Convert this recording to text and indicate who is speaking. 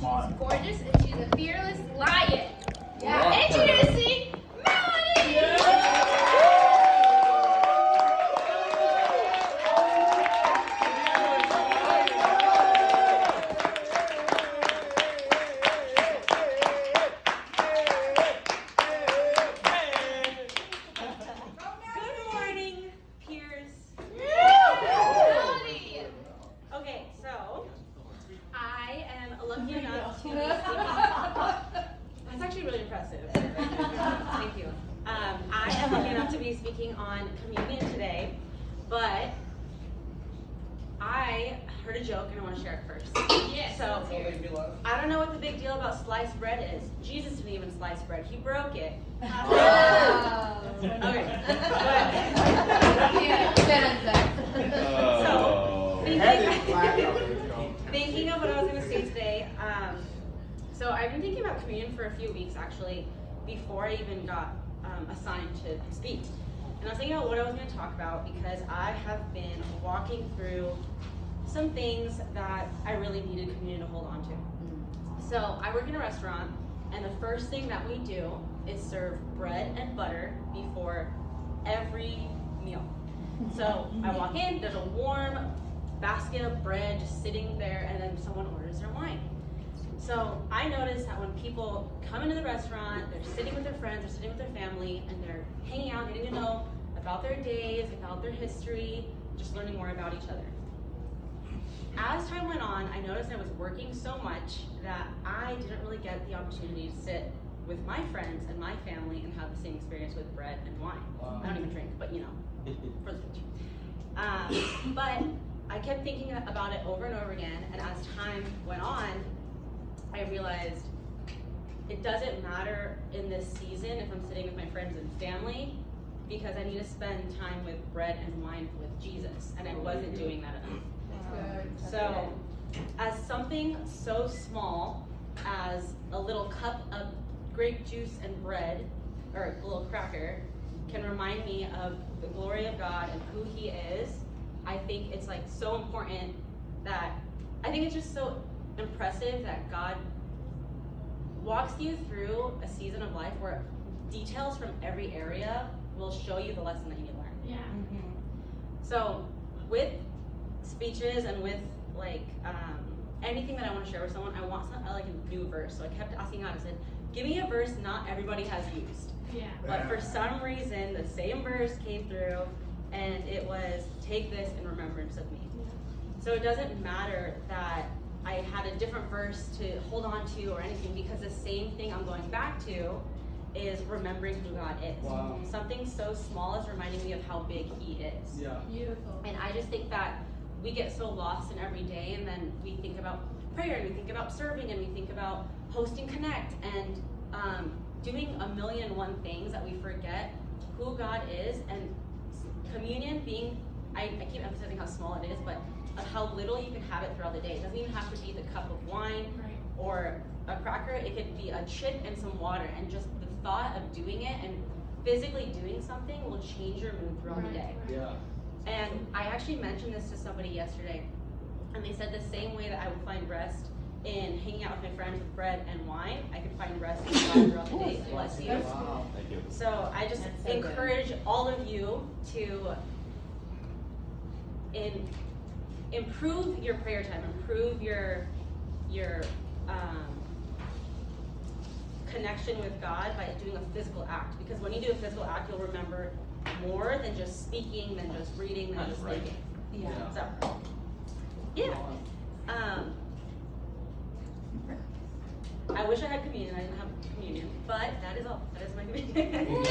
Speaker 1: She's gorgeous and she's a fearless lion.
Speaker 2: Yeah.
Speaker 1: Introducing Melanie!
Speaker 3: Good morning, peers.
Speaker 1: Melanie!
Speaker 3: Okay, so I am lucky enough to be That's actually really impressive. Thank you. I am lucky enough to be speaking on communion today, but I heard a joke and I want to share it first.
Speaker 1: Yes.
Speaker 3: So I don't know what the big deal about sliced bread is. Jesus didn't even slice bread; he broke it. Okay. So, thinking of what I was going to say today, so I've been thinking about communion for a few weeks actually, before I even got assigned to speak. And I was thinking about what I was going to talk about because I have been walking through some things that I really needed communion to hold on to. So I work in a restaurant, and the first thing that we do is serve bread and butter before every meal. So I walk in, there's a warm basket of bread just sitting there, and then someone orders their wine. So I notice that when people come into the restaurant, they're sitting with their friends, they're sitting with their family, and they're hanging out, getting to know about their days, about their history, just learning more about each other. As time went on, I noticed I was working so much that I didn't really get the opportunity to sit with my friends and my family and have the same experience with bread and wine. Wow. I don't even drink, but you know, for the picture. But I kept thinking about it over and over again, and as time went on, I realized it doesn't matter in this season if I'm sitting with my friends and family, because I need to spend time with bread and wine with Jesus, and I wasn't doing that enough. So, as something so small as a little cup of grape juice and bread, or a little cracker, can remind me of the glory of God and who He is, I think it's like so important that, I think it's just so impressive that God walks you through a season of life where details from every area will show you the lesson that you need to learn.
Speaker 1: Yeah.
Speaker 3: So, with speeches and with like anything that I want to share with someone, I want like a new verse. So I kept asking God. I said, "Give me a verse not everybody has used."
Speaker 1: Yeah.
Speaker 3: But for some reason, the same verse came through, and it was, "Take this in remembrance of me." So it doesn't matter that I had a different verse to hold on to or anything, because the same thing I'm going back to is remembering who God is.
Speaker 2: Wow.
Speaker 3: Something so small is reminding me of how big He is.
Speaker 2: Yeah.
Speaker 1: Beautiful.
Speaker 3: And I just think that we get so lost in every day, and then we think about prayer, and we think about serving, and we think about hosting Connect, and doing a million and one things that we forget who God is. And communion being, I keep emphasizing how small it is, but of how little you can have it throughout the day. It doesn't even have to be the cup of wine or a cracker. It could be a chip and some water, and just the thought of doing it and physically doing something will change your mood throughout the day.
Speaker 2: Yeah.
Speaker 3: And I actually mentioned this to somebody yesterday, and they said the same way that I would find rest in hanging out with my friends with bread and wine, I could find rest in God throughout the day. Bless you.
Speaker 2: Wow.
Speaker 4: Thank you.
Speaker 3: So I just encourage all of you to improve your prayer time, improve your connection with God by doing a physical act. Because when you do a physical act, you'll remember more than just speaking, than just reading, than just thinking.
Speaker 2: Yeah.
Speaker 3: So, yeah. I wish I had communion. I didn't have communion, but that is all. That is my communion.